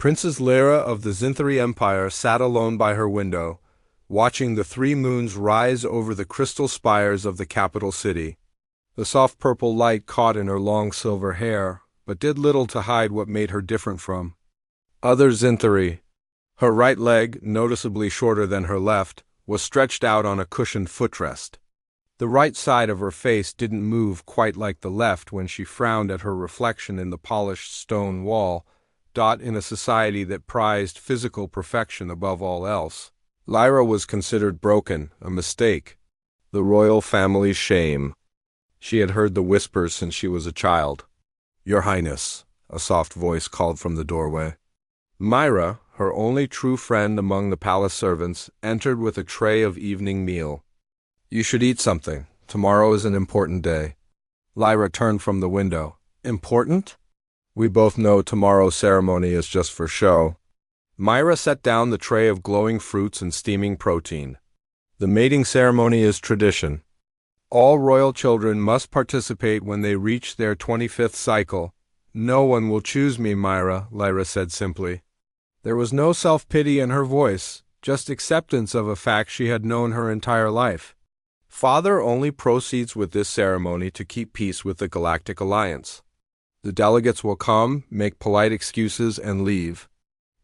Princess Lyra of the Zinthari Empire sat alone by her window, watching the 3 moons rise over the crystal spires of the capital city. The soft purple light caught in her long silver hair, but did little to hide what made her different from other Zinthari. Her right leg, noticeably shorter than her left, was stretched out on a cushioned footrest. The right side of her face didn't move quite like the left when she frowned at her reflection in the polished stone wall, in a society that prized physical perfection above all else. Lyra was considered broken, a mistake, the royal family's shame. She had heard the whispers since she was a child. "Your Highness," a soft voice called from the doorway. Myra, her only true friend among the palace servants, entered with a tray of evening meal. "You should eat something. Tomorrow is an important day." Lyra turned from the window. "Important? We both know tomorrow's ceremony is just for show." Myra set down the tray of glowing fruits and steaming protein. "The mating ceremony is tradition. All royal children must participate when they reach their 25th cycle. No one will choose me, Myra," Lyra said simply. There was no self-pity in her voice, just acceptance of a fact she had known her entire life. "Father only proceeds with this ceremony to keep peace with the Galactic Alliance. The delegates will come, make polite excuses, and leave."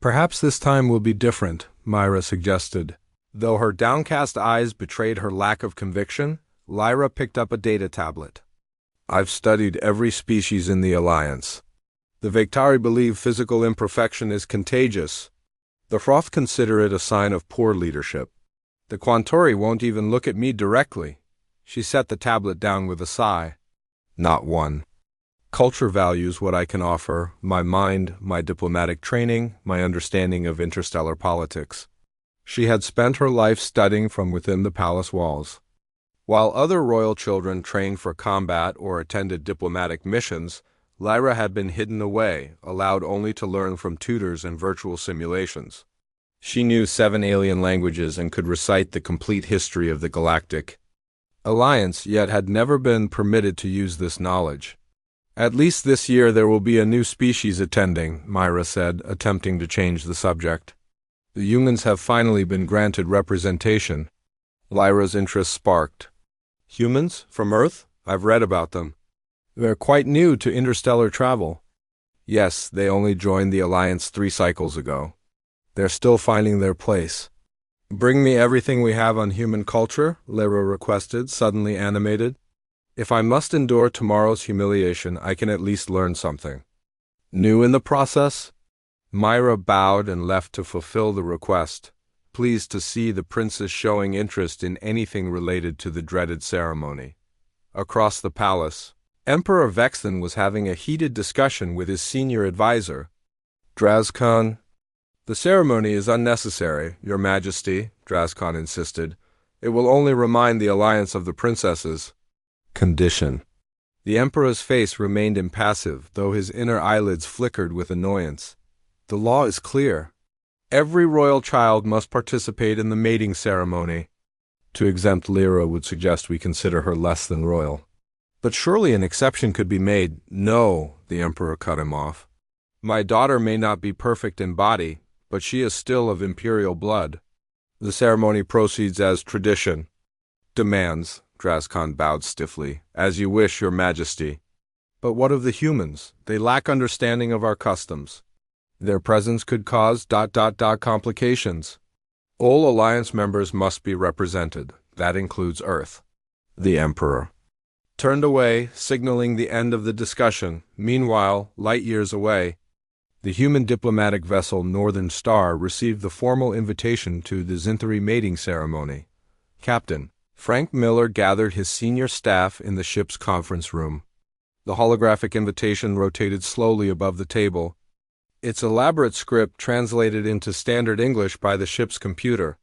"Perhaps this time will be different," Myra suggested. Though her downcast eyes betrayed her lack of conviction, Lyra picked up a data tablet. "I've studied every species in the Alliance. The Vektari believe physical imperfection is contagious. The Froth consider it a sign of poor leadership. The Quantori won't even look at me directly." She set the tablet down with a sigh. "Not one. Culture values what I can offer, my mind, my diplomatic training, my understanding of interstellar politics." She had spent her life studying from within the palace walls. While other royal children trained for combat or attended diplomatic missions, Lyra had been hidden away, allowed only to learn from tutors and virtual simulations. She knew 7 alien languages and could recite the complete history of the Galactic Alliance, yet had never been permitted to use this knowledge. "At least this year there will be a new species attending," Myra said, attempting to change the subject. "The humans have finally been granted representation." Lyra's interest sparked. "Humans? From Earth? I've read about them. They're quite new to interstellar travel." "Yes, they only joined the Alliance 3 cycles ago. They're still finding their place." "Bring me everything we have on human culture," Lyra requested, suddenly animated. "If I must endure tomorrow's humiliation, I can at least learn something." "New in the process?" Myra bowed and left to fulfill the request, pleased to see the princess showing interest in anything related to the dreaded ceremony. Across the palace, Emperor Vexen was having a heated discussion with his senior advisor. "Drazkon." "The ceremony is unnecessary, Your Majesty," Drazkon insisted. "It will only remind the alliance of the princesses." "Condition." The Emperor's face remained impassive, though his inner eyelids flickered with annoyance. "The law is clear. Every royal child must participate in the mating ceremony. To exempt Lyra would suggest we consider her less than royal." "But surely an exception could be made." "No," the Emperor cut him off. "My daughter may not be perfect in body, but she is still of imperial blood. The ceremony proceeds as tradition." "Demands," Drazkon bowed stiffly. "As you wish, Your Majesty." "But what of the humans? They lack understanding of our customs. Their presence could cause ... complications. All Alliance members must be represented. That includes Earth." The Emperor turned away, signaling the end of the discussion. Meanwhile, light years away, the human diplomatic vessel Northern Star received the formal invitation to the Zinthari mating ceremony. Captain Frank Miller gathered his senior staff in the ship's conference room. The holographic invitation rotated slowly above the table, its elaborate script translated into standard English by the ship's computer.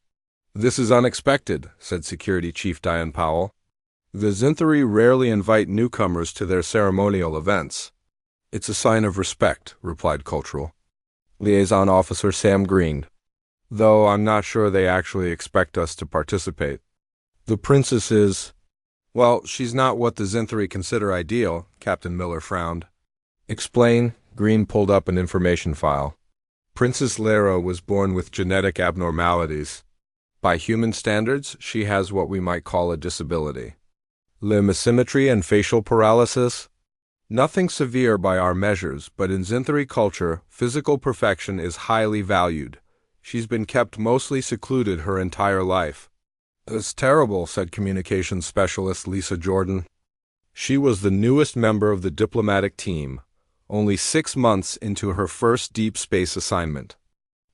"This is unexpected," said Security Chief Diane Powell. "The Zinthari rarely invite newcomers to their ceremonial events." "It's a sign of respect," replied Cultural Liaison Officer Sam Green. "Though I'm not sure they actually expect us to participate. The princess is... well, she's not what the Zinthari consider ideal," Captain Miller frowned. "Explain." Green pulled up an information file. Princess Lyra was born with genetic abnormalities. By human standards, she has what we might call a disability. Limb asymmetry and facial paralysis? Nothing severe by our measures, but in Zinthari culture, physical perfection is highly valued. She's been kept mostly secluded her entire life. "It's terrible," said communications specialist Lisa Jordan. She was the newest member of the diplomatic team, only 6 months into her first deep space assignment.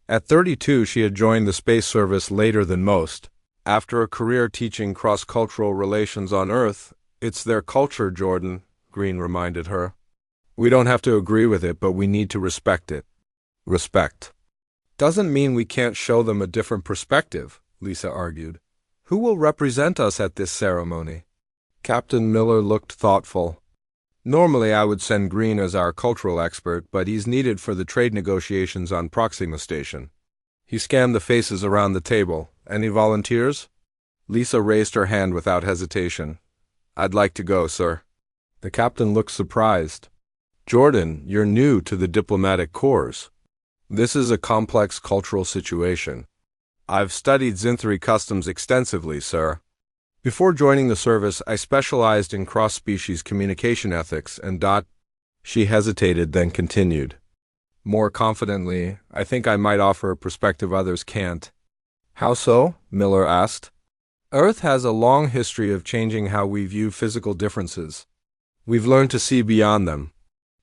At 32, she had joined the space service later than most. After a career teaching cross-cultural relations on Earth, "It's their culture, Jordan," Green reminded her. "We don't have to agree with it, but we need to respect it." Respect doesn't mean we can't show them a different perspective, Lisa argued. "Who will represent us at this ceremony?" Captain Miller looked thoughtful. "Normally I would send Green as our cultural expert, but he's needed for the trade negotiations on Proxima Station." He scanned the faces around the table. "Any volunteers?" Lisa raised her hand without hesitation. "I'd like to go, sir." The captain looked surprised. "Jordan, you're new to the diplomatic corps. This is a complex cultural situation." "I've studied Zinthari customs extensively, sir. Before joining the service, I specialized in cross-species communication ethics and She hesitated, then continued. More confidently, "I think I might offer a perspective others can't." "How so?" Miller asked. "Earth has a long history of changing how we view physical differences. We've learned to see beyond them.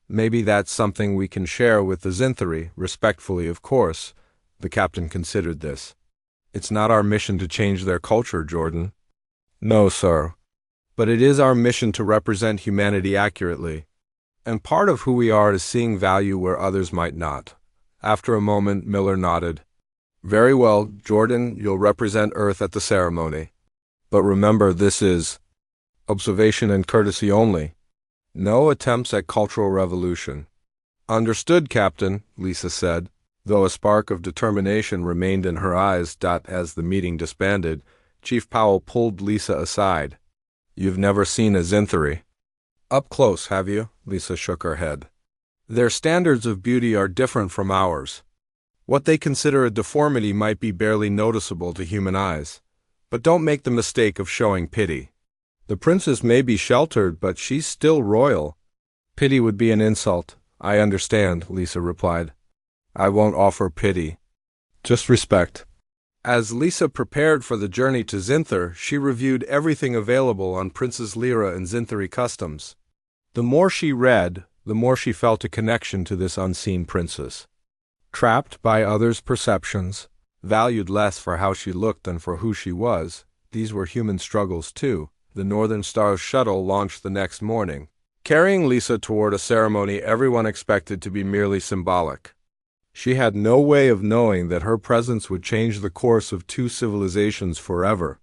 Maybe that's something we can share with the Zinthari, respectfully, of course." The captain considered this. "It's not our mission to change their culture, Jordan." "No, sir. But it is our mission to represent humanity accurately. And part of who we are is seeing value where others might not." After a moment, Miller nodded. "Very well, Jordan, you'll represent Earth at the ceremony. But remember, this is observation and courtesy only. No attempts at cultural revolution." "Understood, Captain," Lisa said, though a spark of determination remained in her eyes. As the meeting disbanded, Chief Powell pulled Lisa aside. "You've never seen a Zinthari up close, have you?" Lisa shook her head. "Their standards of beauty are different from ours. What they consider a deformity might be barely noticeable to human eyes. But don't make the mistake of showing pity. The princess may be sheltered, but she's still royal." "Pity would be an insult. I understand," Lisa replied. "I won't offer pity. Just respect." As Lisa prepared for the journey to Zinthar, she reviewed everything available on Princess Lyra and Zinthari customs. The more she read, the more she felt a connection to this unseen princess. Trapped by others' perceptions, valued less for how she looked than for who she was, these were human struggles too. The Northern Star's shuttle launched the next morning, carrying Lisa toward a ceremony everyone expected to be merely symbolic. She had no way of knowing that her presence would change the course of 2 civilizations forever.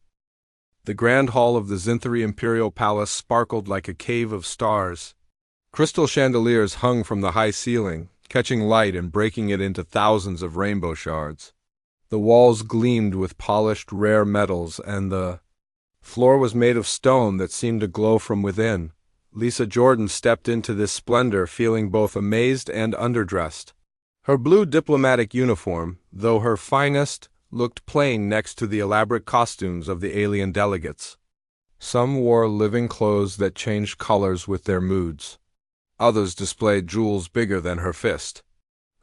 The grand hall of the Zinthari Imperial Palace sparkled like a cave of stars. Crystal chandeliers hung from the high ceiling, catching light and breaking it into thousands of rainbow shards. The walls gleamed with polished rare metals, and the floor was made of stone that seemed to glow from within. Lisa Jordan stepped into this splendor feeling both amazed and underdressed. Her blue diplomatic uniform, though her finest, looked plain next to the elaborate costumes of the alien delegates. Some wore living clothes that changed colors with their moods. Others displayed jewels bigger than her fist.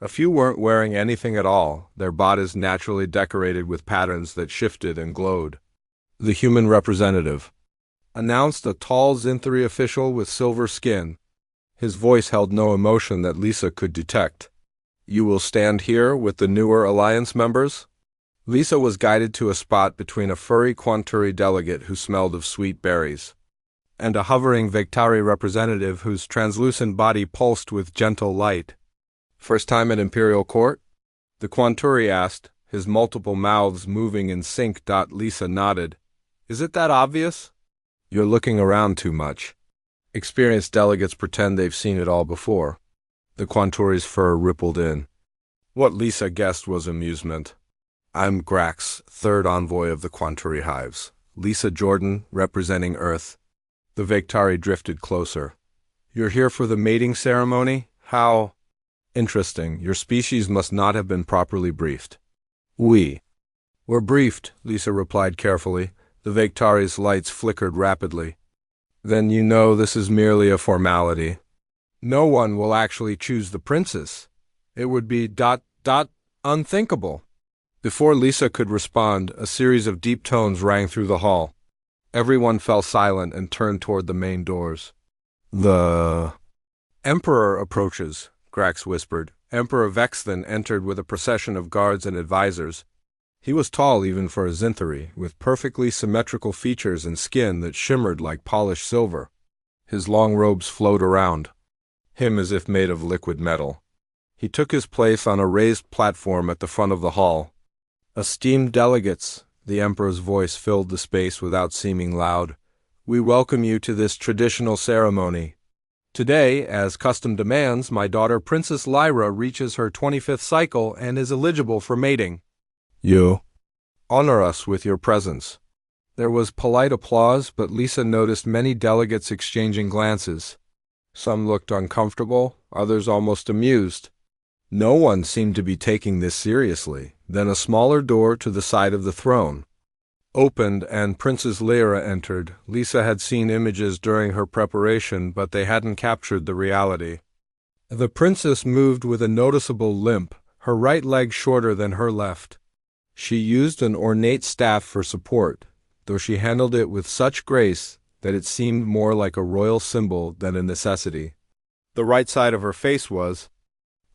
A few weren't wearing anything at all, their bodies naturally decorated with patterns that shifted and glowed. "The human representative," announced a tall Zinthari official with silver skin. His voice held no emotion that Lisa could detect. "You will stand here with the newer Alliance members?" Lisa was guided to a spot between a furry Quanturi delegate who smelled of sweet berries and a hovering Vektari representative whose translucent body pulsed with gentle light. "First time at Imperial Court?" the Quanturi asked, his multiple mouths moving in sync. Lisa nodded. "Is it that obvious?" "You're looking around too much. Experienced delegates pretend they've seen it all before." The Quanturi's fur rippled in. What Lisa guessed was amusement. "I'm Grax, third envoy of the Quanturi hives. Lisa Jordan, representing Earth." The Vektari drifted closer. "You're here for the mating ceremony? How?" Interesting. Your species must not have been properly briefed. We were briefed, Lisa replied carefully. The Vektari's lights flickered rapidly. Then you know this is merely a formality. No one will actually choose the princess. It would be ... unthinkable. Before Lisa could respond, a series of deep tones rang through the hall. Everyone fell silent and turned toward the main doors. The Emperor approaches, Grax whispered. Emperor Vexthan entered with a procession of guards and advisors. He was tall even for a Zinthari, with perfectly symmetrical features and skin that shimmered like polished silver. His long robes flowed around him as if made of liquid metal. He took his place on a raised platform at the front of the hall. Esteemed delegates, the Emperor's voice filled the space without seeming loud. We welcome you to this traditional ceremony. Today, as custom demands, my daughter Princess Lyra reaches her 25th cycle and is eligible for mating. You honor us with your presence. There was polite applause, but Lisa noticed many delegates exchanging glances. Some looked uncomfortable, others almost amused. No one seemed to be taking this seriously. Then a smaller door to the side of the throne opened and Princess Lyra entered. Lisa had seen images during her preparation, but they hadn't captured the reality. The princess moved with a noticeable limp, her right leg shorter than her left. She used an ornate staff for support, though she handled it with such grace that it seemed more like a royal symbol than a necessity. The right side of her face was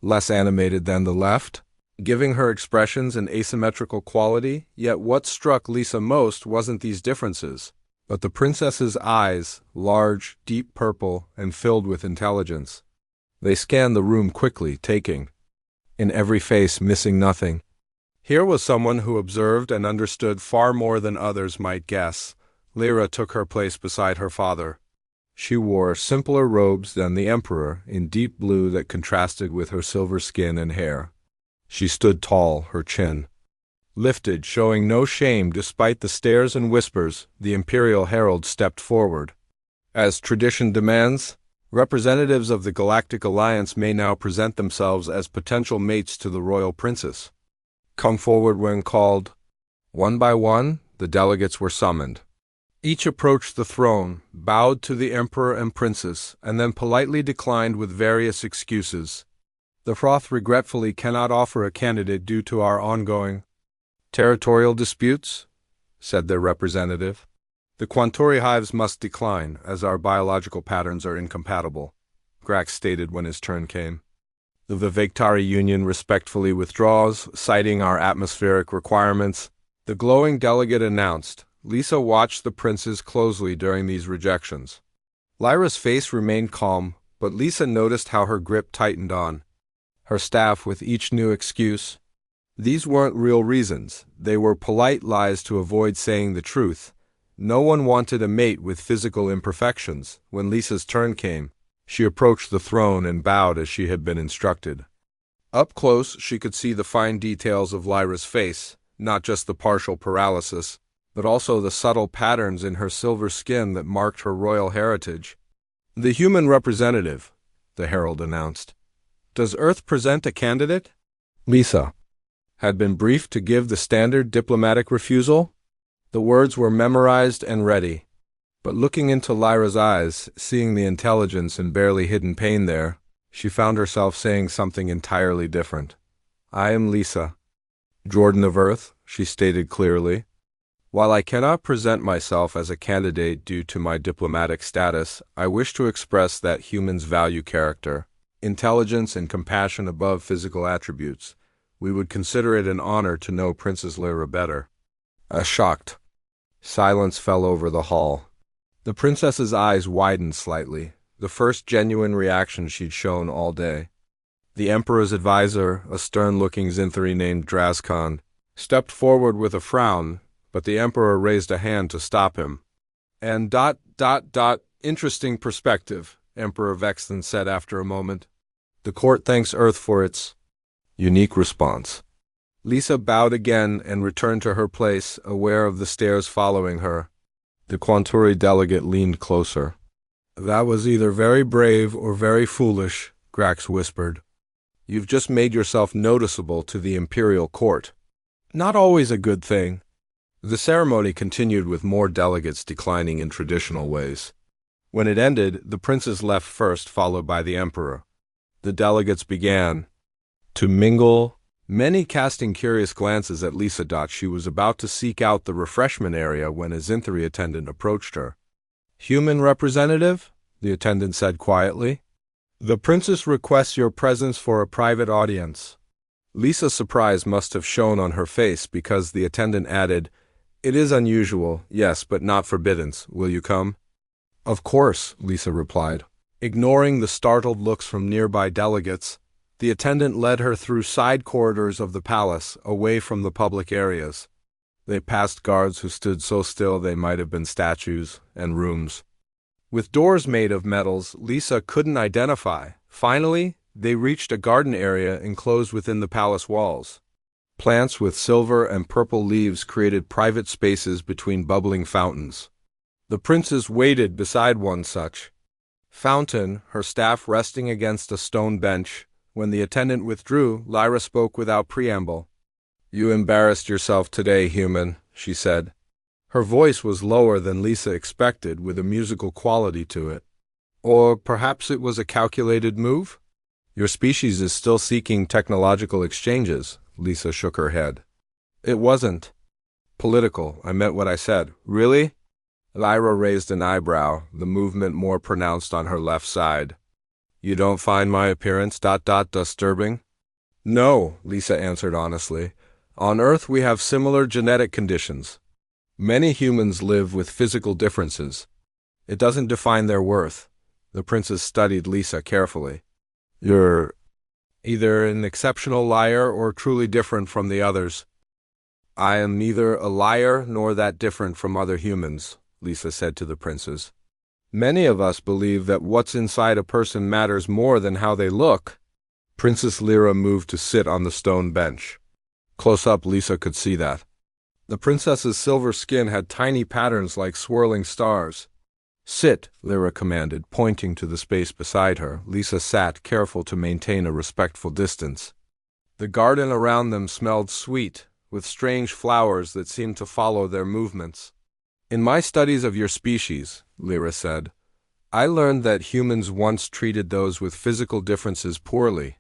less animated than the left, giving her expressions an asymmetrical quality, yet what struck Lisa most wasn't these differences, but the princess's eyes, large, deep purple, and filled with intelligence. They scanned the room quickly, taking in every face, missing nothing. Here was someone who observed and understood far more than others might guess. Lyra took her place beside her father. She wore simpler robes than the Emperor, in deep blue that contrasted with her silver skin and hair. She stood tall, her chin lifted, showing no shame despite the stares and whispers. The Imperial Herald stepped forward. As tradition demands, representatives of the Galactic Alliance may now present themselves as potential mates to the royal princess. Come forward when called. One by one, the delegates were summoned. Each approached the throne, bowed to the Emperor and Princess, and then politely declined with various excuses. The Froth regretfully cannot offer a candidate due to our ongoing territorial disputes, said their representative. The Quantori hives must decline, as our biological patterns are incompatible, Grax stated when his turn came. The Vivektari Union respectfully withdraws, citing our atmospheric requirements, the glowing delegate announced. Lisa watched the princes closely during these rejections. Lyra's face remained calm, but Lisa noticed how her grip tightened on her staff with each new excuse. These weren't real reasons. They were polite lies to avoid saying the truth. No one wanted a mate with physical imperfections. When Lisa's turn came, she approached the throne and bowed as she had been instructed. Up close, she could see the fine details of Lyra's face, not just the partial paralysis, but also the subtle patterns in her silver skin that marked her royal heritage. The human representative, the herald announced. Does Earth present a candidate? Lisa had been briefed to give the standard diplomatic refusal. The words were memorized and ready. But looking into Lyra's eyes, seeing the intelligence and barely hidden pain there, she found herself saying something entirely different. I am Lisa, Jordan of Earth, she stated clearly. While I cannot present myself as a candidate due to my diplomatic status, I wish to express that humans value character, intelligence, and compassion above physical attributes. We would consider it an honor to know Princess Lyra better. A shocked silence fell over the hall. The princess's eyes widened slightly, the first genuine reaction she'd shown all day. The Emperor's advisor, a stern-looking Zinthari named Drazkan, stepped forward with a frown, but the Emperor raised a hand to stop him. And ... interesting perspective, Emperor Vexthan said after a moment. The court thanks Earth for its unique response. Lisa bowed again and returned to her place, aware of the stares following her. The Quantori delegate leaned closer. That was either very brave or very foolish, Grax whispered. You've just made yourself noticeable to the imperial court. Not always a good thing. The ceremony continued with more delegates declining in traditional ways. When it ended, the princes left first, followed by the emperor. The delegates began to mingle, many casting curious glances at Lisa. She was about to seek out the refreshment area when a Zinthri attendant approached her. "Human representative?" the attendant said quietly. "The princess requests your presence for a private audience." Lisa's surprise must have shown on her face because the attendant added, "It is unusual, yes, but not forbidden. Will you come?" "Of course," Lisa replied. Ignoring the startled looks from nearby delegates, the attendant led her through side corridors of the palace, away from the public areas. They passed guards who stood so still they might have been statues, and rooms with doors made of metals Lisa couldn't identify. Finally, they reached a garden area enclosed within the palace walls. Plants with silver and purple leaves created private spaces between bubbling fountains. The princess waited beside one such fountain, her staff resting against a stone bench. When the attendant withdrew, Lyra spoke without preamble. "You embarrassed yourself today, human," she said. Her voice was lower than Lisa expected, with a musical quality to it. Or perhaps it was a calculated move? "Your species is still seeking technological exchanges," Lisa shook her head. "It wasn't political. I meant what I said." "Really?" Lyra raised an eyebrow, the movement more pronounced on her left side. "You don't find my appearance disturbing?" "No," Lisa answered honestly. "On Earth we have similar genetic conditions. Many humans live with physical differences. It doesn't define their worth." The princess studied Lisa carefully. "You're either an exceptional liar or truly different from the others." "I am neither a liar nor that different from other humans," Lisa said to the princess. "Many of us believe that what's inside a person matters more than how they look." Princess Lyra moved to sit on the stone bench. Close up, Lisa could see that. The princess's silver skin had tiny patterns like swirling stars. "Sit," Lyra commanded, pointing to the space beside her. Lisa sat, careful to maintain a respectful distance. The garden around them smelled sweet, with strange flowers that seemed to follow their movements. "In my studies of your species," Lyra said, "I learned that humans once treated those with physical differences poorly."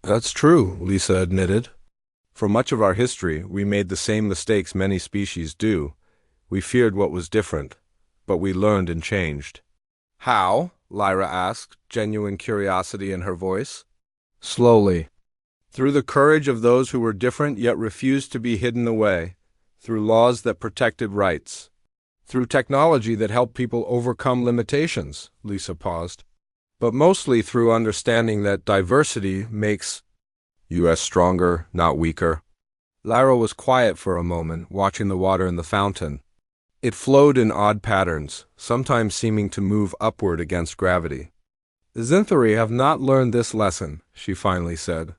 "That's true," Lisa admitted. "For much of our history, we made the same mistakes many species do. We feared what was different, but we learned and changed." "How?" Lyra asked, genuine curiosity in her voice. "Slowly. Through the courage of those who were different yet refused to be hidden away. Through laws that protected rights. Through technology that helped people overcome limitations." Lisa paused. "But mostly through understanding that diversity makes us stronger, not weaker." Lyra was quiet for a moment, watching the water in the fountain. It flowed in odd patterns, sometimes seeming to move upward against gravity. "The Zinthri have not learned this lesson," she finally said.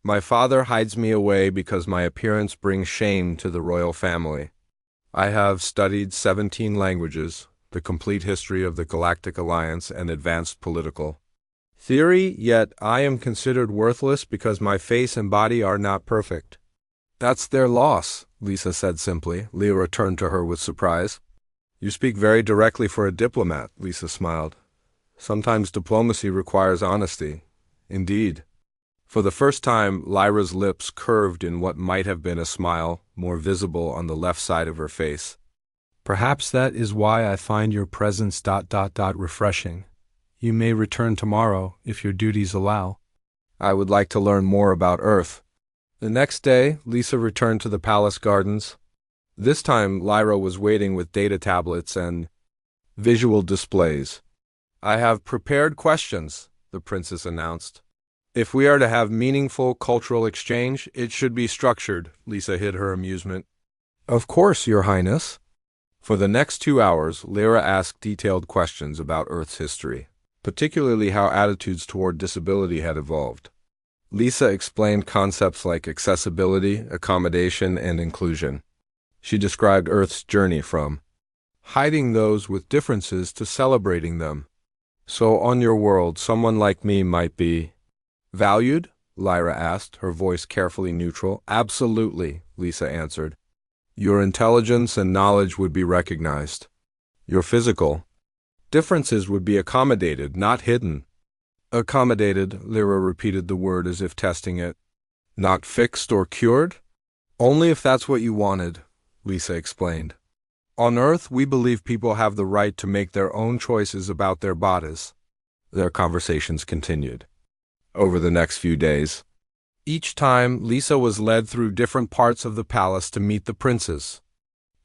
"My father hides me away because my appearance brings shame to the royal family. I have studied 17 languages, the complete history of the Galactic Alliance, and advanced political theory, yet I am considered worthless because my face and body are not perfect." "That's their loss," Lisa said simply. Lyra turned to her with surprise. "You speak very directly for a diplomat," Lisa smiled. "Sometimes diplomacy requires honesty." "Indeed." For the first time, Lyra's lips curved in what might have been a smile, more visible on the left side of her face. "Perhaps that is why I find your presence refreshing. You may return tomorrow, if your duties allow." "I would like to learn more about Earth." The next day, Lisa returned to the palace gardens. This time, Lyra was waiting with data tablets and visual displays. "I have prepared questions," the princess announced. "If we are to have meaningful cultural exchange, it should be structured." Lisa hid her amusement. "Of course, Your Highness." For the next 2 hours, Lyra asked detailed questions about Earth's history, particularly how attitudes toward disability had evolved. Lisa explained concepts like accessibility, accommodation, and inclusion. She described Earth's journey from hiding those with differences to celebrating them. "So on your world, someone like me might be valued?" Lyra asked, her voice carefully neutral. Absolutely, Lisa answered. Your intelligence and knowledge would be recognized. Your physical differences would be accommodated, not hidden. Accommodated, Lyra repeated the word as if testing it. Not fixed or cured? Only if that's what you wanted, Lisa explained. On Earth, we believe people have the right to make their own choices about their bodies. Their conversations continued over the next few days. Each time, Lisa was led through different parts of the palace to meet the princes.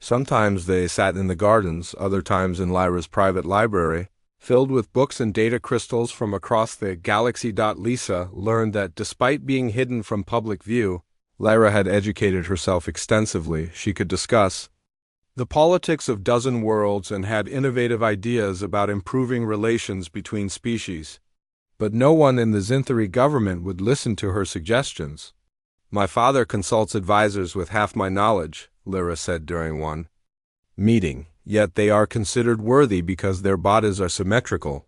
Sometimes they sat in the gardens, other times in Lyra's private library, filled with books and data crystals from across the galaxy. Lisa learned that despite being hidden from public view, Lyra had educated herself extensively. She could discuss the politics of dozen worlds and had innovative ideas about improving relations between species. But no one in the Zinthari government would listen to her suggestions. My father consults advisors with half my knowledge, Lyra said during one meeting, yet they are considered worthy because their bodies are symmetrical.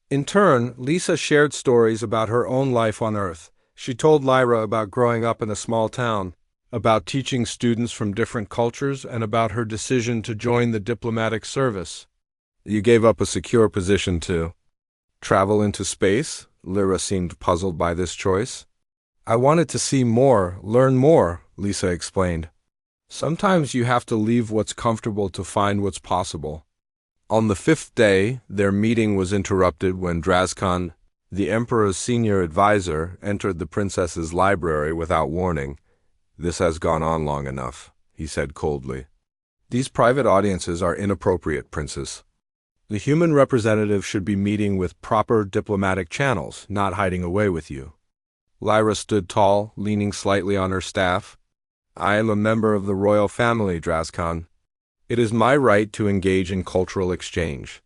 In turn, Lisa shared stories about her own life on Earth. She told Lyra about growing up in a small town, about teaching students from different cultures, and about her decision to join the diplomatic service. You gave up a secure position to travel into space? Lyra seemed puzzled by this choice. I wanted to see more, learn more, Lisa explained. Sometimes you have to leave what's comfortable to find what's possible. On the 5th day, their meeting was interrupted when Drazkan, the Emperor's senior advisor, entered the princess's library without warning. This has gone on long enough, he said coldly. These private audiences are inappropriate, princess. The human representative should be meeting with proper diplomatic channels, not hiding away with you. Lyra stood tall, leaning slightly on her staff. I am a member of the royal family, Drazkan. It is my right to engage in cultural exchange.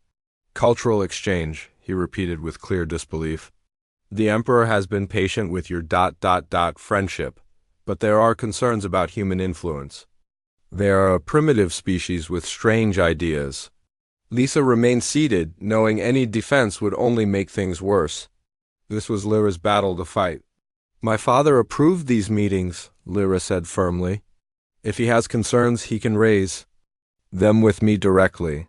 Cultural exchange, he repeated with clear disbelief. The Emperor has been patient with your friendship, but there are concerns about human influence. They are a primitive species with strange ideas. Lisa remained seated, knowing any defense would only make things worse. This was Lyra's battle to fight. My father approved these meetings, Lyra said firmly. If he has concerns, he can raise them with me directly.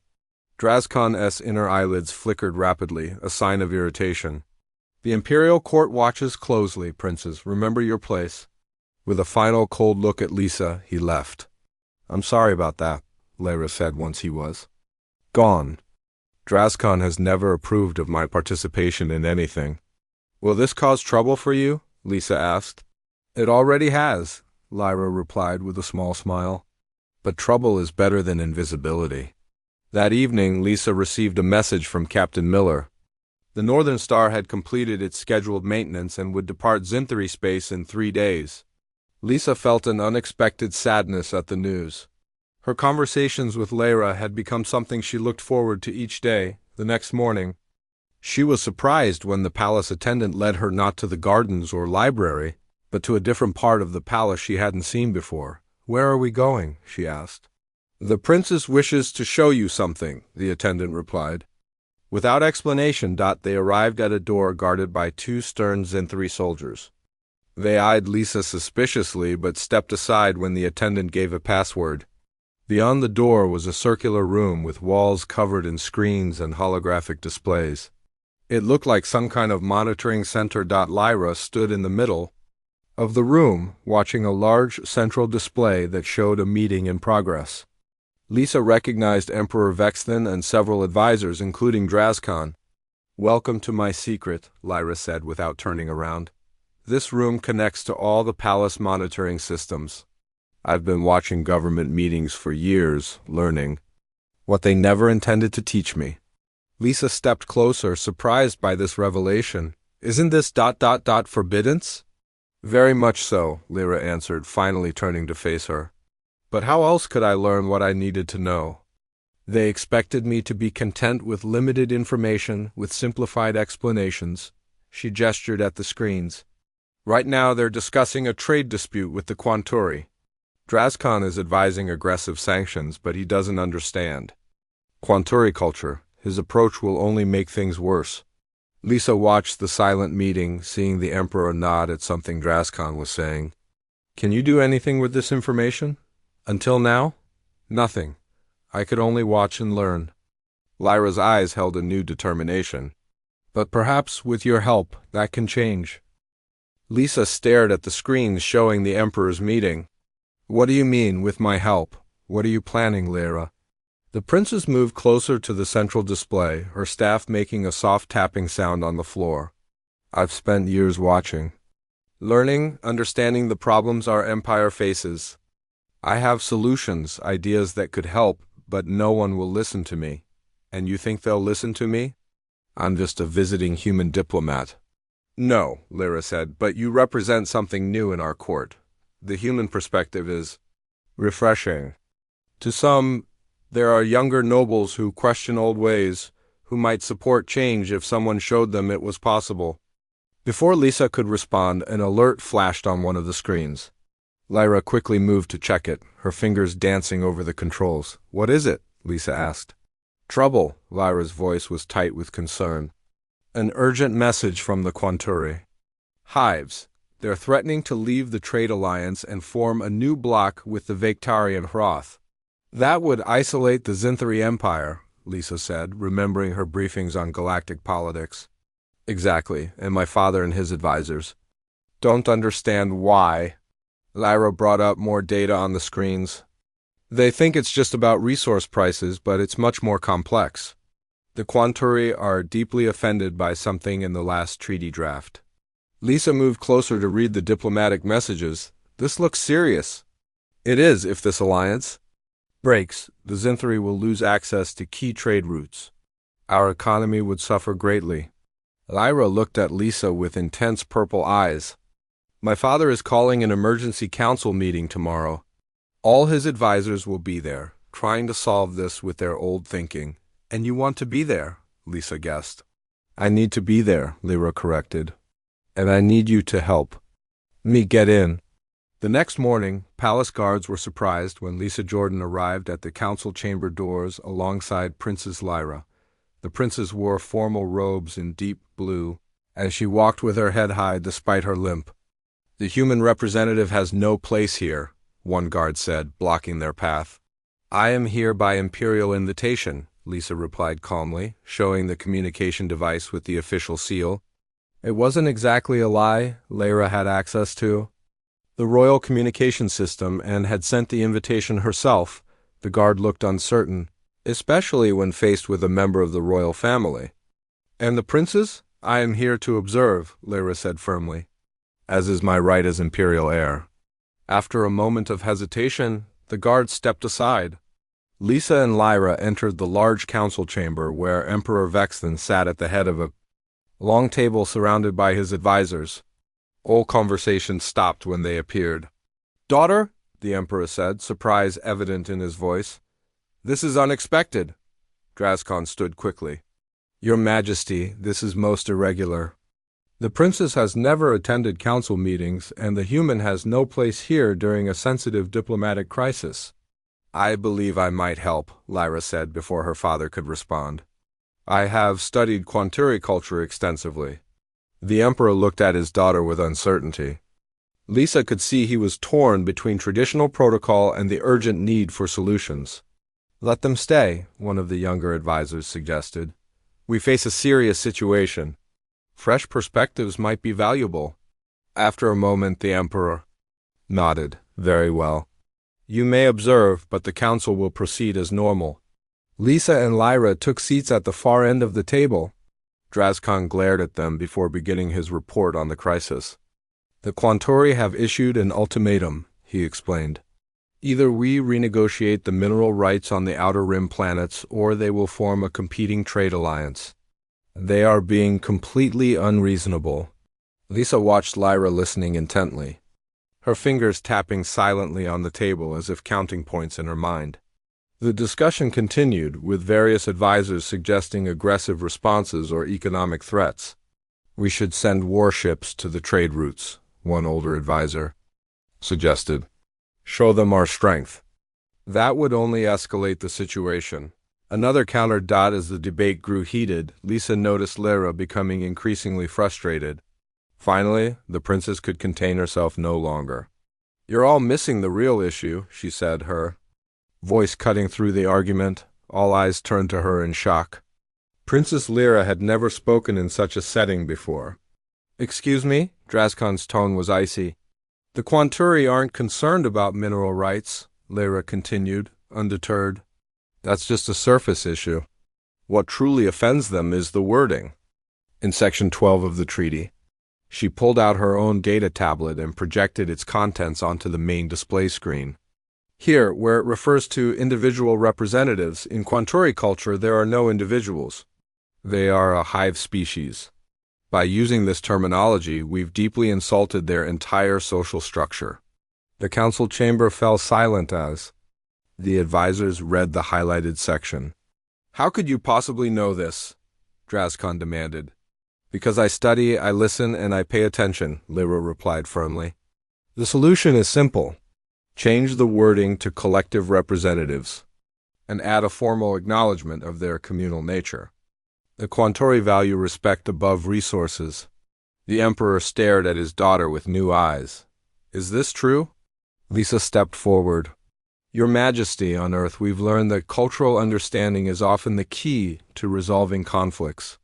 Drazkan's inner eyelids flickered rapidly, a sign of irritation. The Imperial Court watches closely, princes. Remember your place. With a final cold look at Lisa, he left. I'm sorry about that, Lyra said once he was gone. Drazkan has never approved of my participation in anything. Will this cause trouble for you? Lisa asked. It already has, Lyra replied with a small smile. But trouble is better than invisibility. That evening, Lisa received a message from Captain Miller. The Northern Star had completed its scheduled maintenance and would depart Zinthari space in 3 days. Lisa felt an unexpected sadness at the news. Her conversations with Lyra had become something she looked forward to each day. The next morning, she was surprised when the palace attendant led her not to the gardens or library, but to a different part of the palace she hadn't seen before. Where are we going? She asked. The princess wishes to show you something, the attendant replied. Without explanation, they arrived at a door guarded by 2 stern Zinthari soldiers. They eyed Lisa suspiciously but stepped aside when the attendant gave a password. Beyond the door was a circular room with walls covered in screens and holographic displays. It looked like some kind of monitoring center. Lyra stood in the middle of the room, watching a large central display that showed a meeting in progress. Lisa recognized Emperor Vexthan and several advisors, including Drazkan. Welcome to my secret, Lyra said without turning around. This room connects to all the palace monitoring systems. I've been watching government meetings for years, learning what they never intended to teach me. Lisa stepped closer, surprised by this revelation. Isn't this forbiddance? Very much so, Lyra answered, finally turning to face her. But how else could I learn what I needed to know? They expected me to be content with limited information, with simplified explanations. She gestured at the screens. Right now they're discussing a trade dispute with the Quanturi. Drazkan is advising aggressive sanctions, but he doesn't understand Quanturi culture. His approach will only make things worse. Lisa watched the silent meeting, seeing the Emperor nod at something Drazcon was saying. Can you do anything with this information? Until now? Nothing. I could only watch and learn. Lyra's eyes held a new determination. But perhaps with your help, that can change. Lisa stared at the screens showing the Emperor's meeting. What do you mean, with my help? What are you planning, Lyra? The princess moved closer to the central display, her staff making a soft tapping sound on the floor. I've spent years watching. Learning, understanding the problems our empire faces. I have solutions, ideas that could help, but no one will listen to me. And you think they'll listen to me? I'm just a visiting human diplomat. No, Lyra said, but you represent something new in our court. The human perspective is refreshing. To some, there are younger nobles who question old ways, who might support change if someone showed them it was possible. Before Lisa could respond, an alert flashed on one of the screens. Lyra quickly moved to check it, her fingers dancing over the controls. What is it? Lisa asked. Trouble, Lyra's voice was tight with concern. An urgent message from the Quanturi. Hives. They're threatening to leave the trade alliance and form a new bloc with the Vectarian Hroth. That would isolate the Zinthari Empire, Lisa said, remembering her briefings on galactic politics. Exactly, and my father and his advisors. Don't understand why. Lyra brought up more data on the screens. They think it's just about resource prices, but it's much more complex. The Quanturi are deeply offended by something in the last treaty draft. Lisa moved closer to read the diplomatic messages. This looks serious. It is, if this alliance breaks, the Zinthari will lose access to key trade routes. Our economy would suffer greatly. Lyra looked at Lisa with intense purple eyes. My father is calling an emergency council meeting tomorrow. All his advisors will be there, trying to solve this with their old thinking. And you want to be there, Lisa guessed. I need to be there, Lyra corrected. And I need you to help me get in. The next morning, palace guards were surprised when Lisa Jordan arrived at the council chamber doors alongside Princess Lyra. The princess wore formal robes in deep blue, as she walked with her head high despite her limp. The human representative has no place here, one guard said, blocking their path. I am here by imperial invitation, Lisa replied calmly, showing the communication device with the official seal. It wasn't exactly a lie Lyra had access to. The royal communication system and had sent the invitation herself. The guard looked uncertain, especially when faced with a member of the royal family. And the princess? I am here to observe, Lyra said firmly, as is my right as imperial heir. After a moment of hesitation, the guard stepped aside. Lisa and Lyra entered the large council chamber where Emperor Vexton sat at the head of a long table surrounded by his advisors. All conversation stopped when they appeared. Daughter, the Emperor said, surprise evident in his voice. This is unexpected. Drazcon stood quickly. Your Majesty, this is most irregular. The princess has never attended council meetings, and the human has no place here during a sensitive diplomatic crisis. I believe I might help, Lyra said before her father could respond. I have studied Quanturi culture extensively. The Emperor looked at his daughter with uncertainty. Lisa could see he was torn between traditional protocol and the urgent need for solutions. Let them stay, one of the younger advisors suggested. We face a serious situation. Fresh perspectives might be valuable. After a moment, the Emperor nodded. Very well. You may observe, but the council will proceed as normal. Lisa and Lyra took seats at the far end of the table. Drazcon glared at them before beginning his report on the crisis. The Quanturi have issued an ultimatum, he explained. Either we renegotiate the mineral rights on the Outer Rim planets, or they will form a competing trade alliance. They are being completely unreasonable. Lisa watched Lyra listening intently, her fingers tapping silently on the table as if counting points in her mind. The discussion continued, with various advisors suggesting aggressive responses or economic threats. We should send warships to the trade routes, one older advisor suggested. Show them our strength. That would only escalate the situation. Another countered. As the debate grew heated, Lisa noticed Lyra becoming increasingly frustrated. Finally, the princess could contain herself no longer. "You're all missing the real issue," she said, her voice cutting through the argument. All eyes turned to her in shock. Princess Lyra had never spoken in such a setting before. "Excuse me?" Drazkon's tone was icy. "The Quanturi aren't concerned about mineral rights," Lyra continued, undeterred. "That's just a surface issue. What truly offends them is the wording in Section 12 of the treaty." She pulled out her own data tablet and projected its contents onto the main display screen. "Here, where it refers to individual representatives, in Quanturi culture there are no individuals. They are a hive species. By using this terminology, we've deeply insulted their entire social structure." The council chamber fell silent as the advisors read the highlighted section. "How could you possibly know this?" Drazkon demanded. "Because I study, I listen, and I pay attention," Lyra replied firmly. "The solution is simple. Change the wording to collective representatives, and add a formal acknowledgement of their communal nature. The Quanturi value respect above resources." The Emperor stared at his daughter with new eyes. "Is this true?" Lisa stepped forward. "Your Majesty, on Earth we've learned that cultural understanding is often the key to resolving conflicts."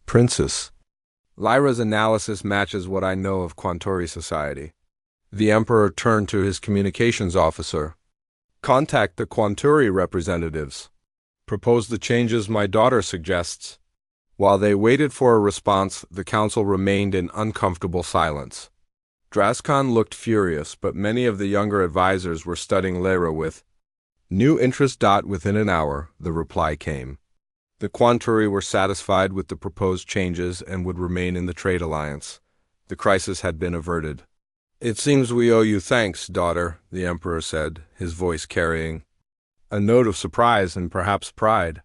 "Princess, Lyra's analysis matches what I know of Quanturi society." The Emperor turned to his communications officer. "Contact the Quanturi representatives. Propose the changes my daughter suggests." While they waited for a response, the council remained in uncomfortable silence. Drazkon looked furious, but many of the younger advisors were studying Lyra with new interest. Within an hour, the reply came. The Quanturi were satisfied with the proposed changes and would remain in the trade alliance. The crisis had been averted. "It seems we owe you thanks, daughter," the Emperor said, his voice carrying a note of surprise and perhaps pride.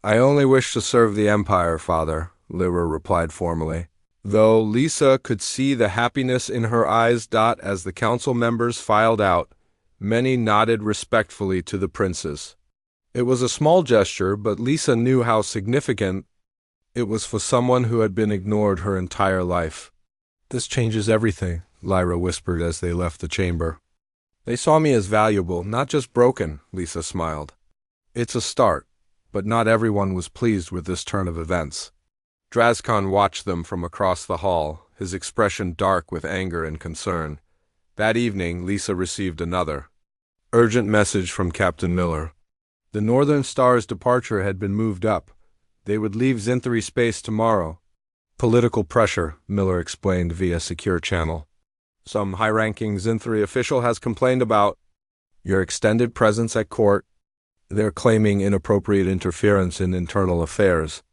"I only wish to serve the Empire, Father," Lyra replied formally, though Lisa could see the happiness in her eyes. As the council members filed out, many nodded respectfully to the princess. It was a small gesture, but Lisa knew how significant it was for someone who had been ignored her entire life. "This changes everything," Lyra whispered as they left the chamber. "They saw me as valuable, not just broken," Lisa smiled. "It's a start, but not everyone was pleased with this turn of events." Drazkon watched them from across the hall, his expression dark with anger and concern. That evening, Lisa received another urgent message from Captain Miller. The Northern Star's departure had been moved up. They would leave Zinthri space tomorrow. "Political pressure," Miller explained via secure channel. "Some high-ranking Zinthri official has complained about your extended presence at court. They're claiming inappropriate interference in internal affairs."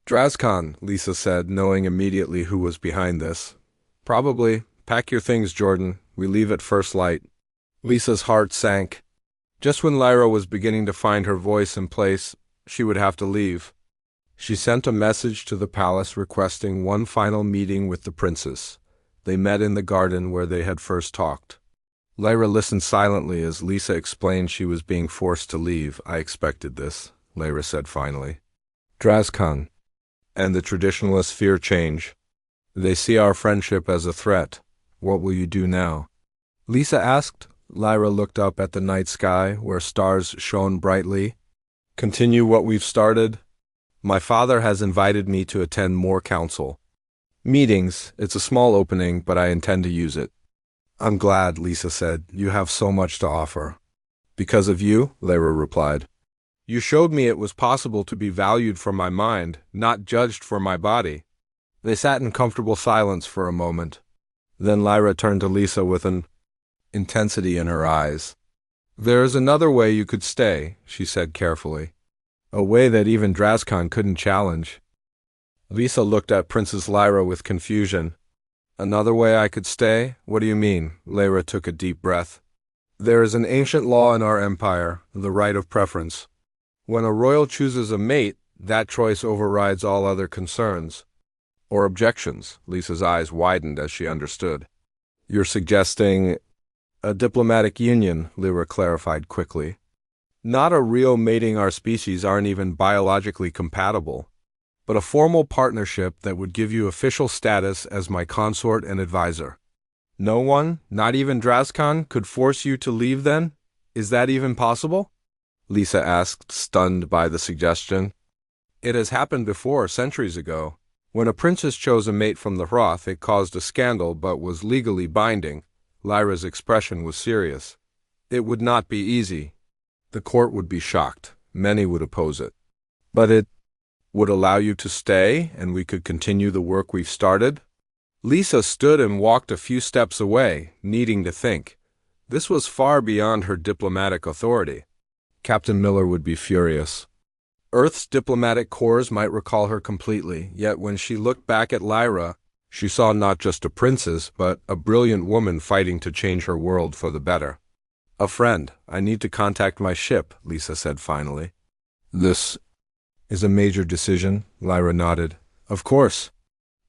"Drazkon," Lisa said, knowing immediately who was behind this. "Probably. Pack your things, Jordan. We leave at first light." Lisa's heart sank. Just when Lyra was beginning to find her voice and place, she would have to leave. She sent a message to the palace requesting one final meeting with the princess. They met in the garden where they had first talked. Lyra listened silently as Lisa explained she was being forced to leave. "I expected this," Lyra said finally. "Drazkon and the traditionalists fear change. They see our friendship as a threat. What will you do now?" Lisa asked. Lyra looked up at the night sky where stars shone brightly. "Continue what we've started. My father has invited me to attend more council meetings. It's a small opening, but I intend to use it." "I'm glad," Lisa said. "You have so much to offer." "Because of you," Lyra replied. "You showed me it was possible to be valued for my mind, not judged for my body." They sat in comfortable silence for a moment. Then Lyra turned to Lisa with an intensity in her eyes. "There is another way you could stay," she said carefully. "A way that even Drazkon couldn't challenge." Lisa looked at Princess Lyra with confusion. "Another way I could stay? What do you mean?" Lyra took a deep breath. "There is an ancient law in our empire, the right of preference. When a royal chooses a mate, that choice overrides all other concerns or objections." Lisa's eyes widened as she understood. "You're suggesting a diplomatic union," Lyra clarified quickly. Not a real mating, our species aren't even biologically compatible, but a formal partnership that would give you official status as my consort and advisor. No one, not even Drazkan, could force you to leave then? Is that even possible? Lisa asked, stunned by the suggestion. It has happened before, centuries ago. When a princess chose a mate from the Hroth, it caused a scandal but was legally binding. Lyra's expression was serious. It would not be easy. The court would be shocked. Many would oppose it. But it would allow you to stay, and we could continue the work we've started? Lisa stood and walked a few steps away, needing to think. This was far beyond her diplomatic authority. Captain Miller would be furious. Earth's diplomatic corps might recall her completely, yet when she looked back at Lyra, she saw not just a princess, but a brilliant woman fighting to change her world for the better. A friend, I need to contact my ship, Lisa said finally. This is a major decision, Lyra nodded. Of course.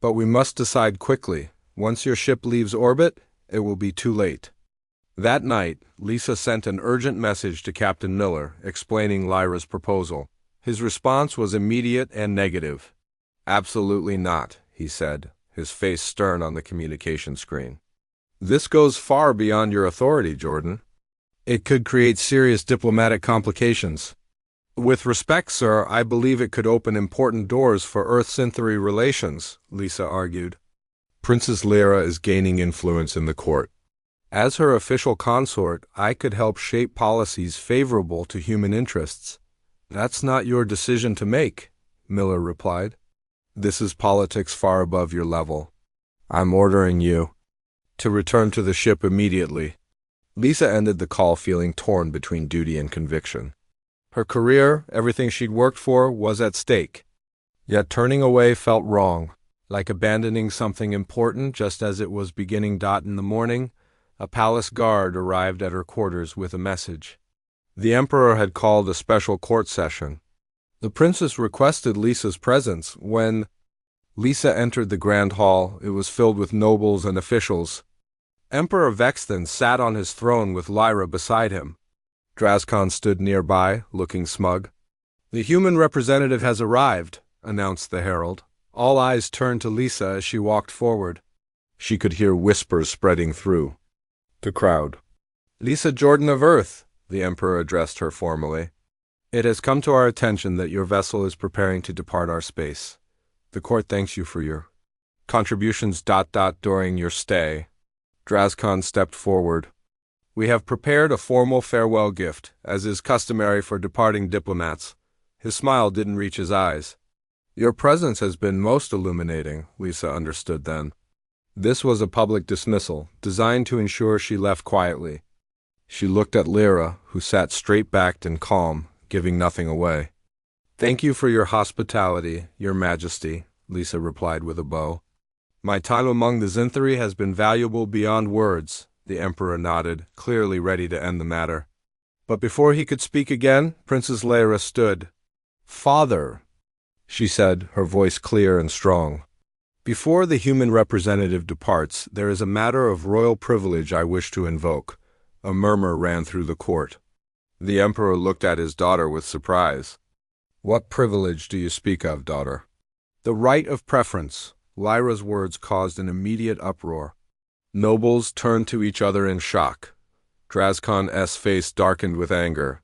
But we must decide quickly. Once your ship leaves orbit, it will be too late. That night, Lisa sent an urgent message to Captain Miller, explaining Lyra's proposal. His response was immediate and negative. Absolutely not, he said, his face stern on the communication screen. This goes far beyond your authority, Jordan. It could create serious diplomatic complications. With respect, sir, I believe it could open important doors for Earth-Synthery relations, Lisa argued. Princess Lyra is gaining influence in the court. As her official consort, I could help shape policies favorable to human interests. That's not your decision to make, Miller replied. This is politics far above your level. I'm ordering you to return to the ship immediately. Lisa ended the call feeling torn between duty and conviction. Her career, everything she'd worked for, was at stake. Yet turning away felt wrong, like abandoning something important just as it was beginning. In the morning, a palace guard arrived at her quarters with a message. The Emperor had called a special court session. The princess requested Lisa's presence. When Lisa entered the grand hall, it was filled with nobles and officials. Emperor Vexthan sat on his throne with Lyra beside him. Drazkan stood nearby, looking smug. The human representative has arrived, announced the herald. All eyes turned to Lisa as she walked forward. She could hear whispers spreading through the crowd. Lisa Jordan of Earth, the Emperor addressed her formally. It has come to our attention that your vessel is preparing to depart our space. The court thanks you for your contributions. During your stay. Drazkan stepped forward. We have prepared a formal farewell gift, as is customary for departing diplomats. His smile didn't reach his eyes. Your presence has been most illuminating, Lisa understood then. This was a public dismissal, designed to ensure she left quietly. She looked at Lyra, who sat straight-backed and calm, giving nothing away. Thank you for your hospitality, Your Majesty, Lisa replied with a bow. My time among the Zinthari has been valuable beyond words, the Emperor nodded, clearly ready to end the matter. But before he could speak again, Princess Lyra stood. Father, she said, her voice clear and strong. Before the human representative departs, there is a matter of royal privilege I wish to invoke. A murmur ran through the court. The Emperor looked at his daughter with surprise. What privilege do you speak of, daughter? The right of preference. Lyra's words caused an immediate uproar. Nobles turned to each other in shock. Drazkan's face darkened with anger.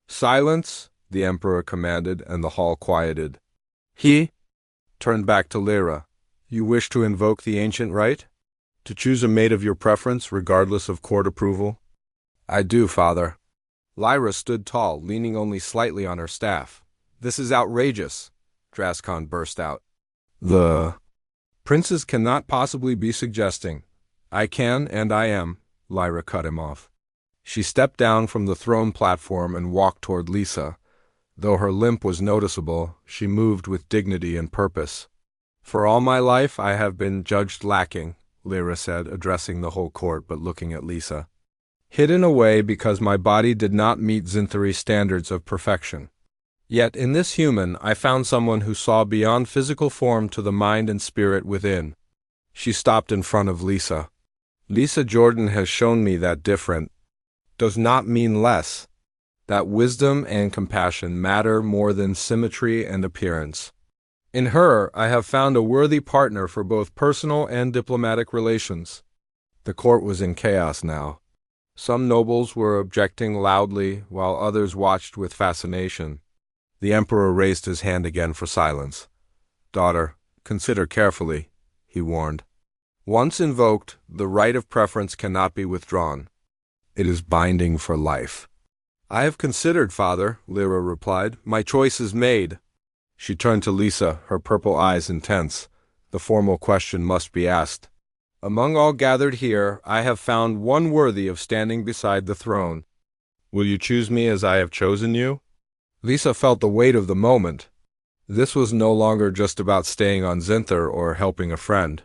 Silence, the Emperor commanded, and the hall quieted. He turned back to Lyra. You wish to invoke the ancient right? To choose a mate of your preference, regardless of court approval? I do, father. Lyra stood tall, leaning only slightly on her staff. This is outrageous, Drazkan burst out. The princes cannot possibly be suggesting. I can, and I am, Lyra cut him off. She stepped down from the throne platform and walked toward Lisa. Though her limp was noticeable, she moved with dignity and purpose. For all my life I have been judged lacking, Lyra said, addressing the whole court but looking at Lisa. Hidden away because my body did not meet Zinthari standards of perfection. Yet in this human I found someone who saw beyond physical form to the mind and spirit within. She stopped in front of Lisa. Lisa Jordan has shown me that different does not mean less. that wisdom and compassion matter more than symmetry and appearance. In her, I have found a worthy partner for both personal and diplomatic relations. The court was in chaos now. Some nobles were objecting loudly, while others watched with fascination. The emperor raised his hand again for silence. "Daughter, consider carefully," he warned. "Once invoked, the right of preference cannot be withdrawn. It is binding for life." "I have considered, father," Lyra replied. "My choice is made." She turned to Lisa, her purple eyes intense. The formal question must be asked. "Among all gathered here, I have found one worthy of standing beside the throne. Will you choose me as I have chosen you?" Lisa felt the weight of the moment. This was no longer just about staying on Zinther or helping a friend.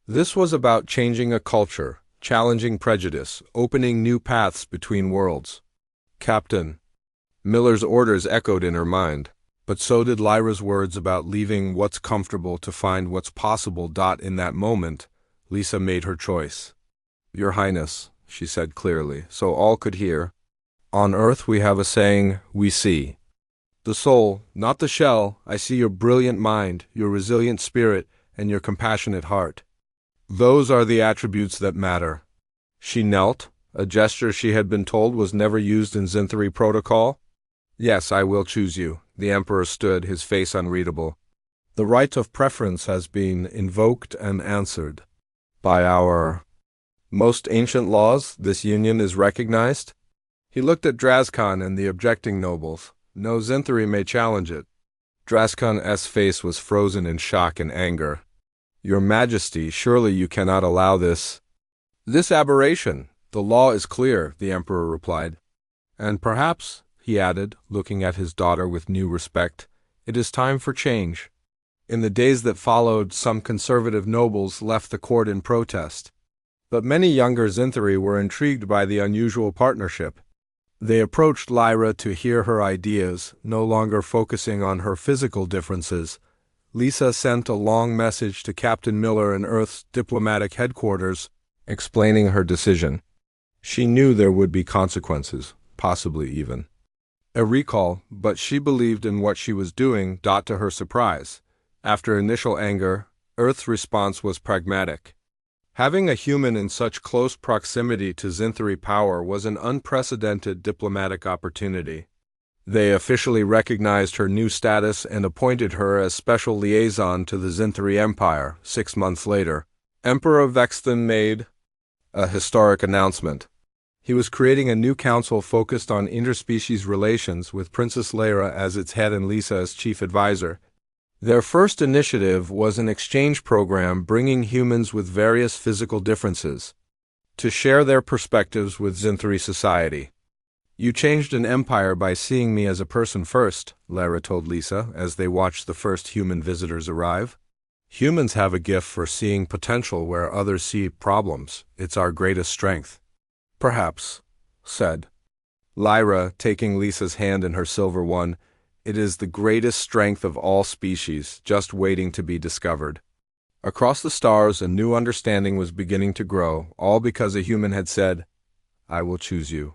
This was about changing a culture, challenging prejudice, opening new paths between worlds. "Captain." Miller's orders echoed in her mind, but so did Lyra's words about leaving what's comfortable to find what's possible. In that moment, Lisa made her choice. "Your Highness," she said clearly, so all could hear, "on Earth we have a saying, we see the soul, not the shell. I see your brilliant mind, your resilient spirit, and your compassionate heart. Those are the attributes that matter." She knelt, a gesture she had been told was never used in Zinthari protocol. "Yes, I will choose you." The emperor stood, his face unreadable. "The right of preference has been invoked and answered. By our most ancient laws, this union is recognized." He looked at Drazkan and the objecting nobles. "No Zinthari may challenge it." Drazkan's face was frozen in shock and anger. "Your Majesty, surely you cannot allow this aberration. The law is clear," the emperor replied. "And perhaps," he added, looking at his daughter with new respect, "it is time for change." In the days that followed, some conservative nobles left the court in protest. But many younger Zinthari were intrigued by the unusual partnership. They approached Lyra to hear her ideas, no longer focusing on her physical differences. Lisa sent a long message to Captain Miller in Earth's diplomatic headquarters, explaining her decision. She knew there would be consequences, possibly even a recall, but she believed in what she was doing. To her surprise, after initial anger, Earth's response was pragmatic. Having a human in such close proximity to Zinthari power was an unprecedented diplomatic opportunity. They officially recognized her new status and appointed her as special liaison to the Zinthari Empire. 6 months later, Emperor Vexthan made a historic announcement. He was creating a new council focused on interspecies relations, with Princess Lyra as its head and Lisa as chief advisor. Their first initiative was an exchange program bringing humans with various physical differences to share their perspectives with Zinthari society. "You changed an empire by seeing me as a person first," Lyra told Lisa as they watched the first human visitors arrive. "Humans have a gift for seeing potential where others see problems. It's our greatest strength." "Perhaps," said Lyra, taking Lisa's hand in her silver one. "It is the greatest strength of all species, just waiting to be discovered." Across the stars, a new understanding was beginning to grow, all because a human had said, "I will choose you."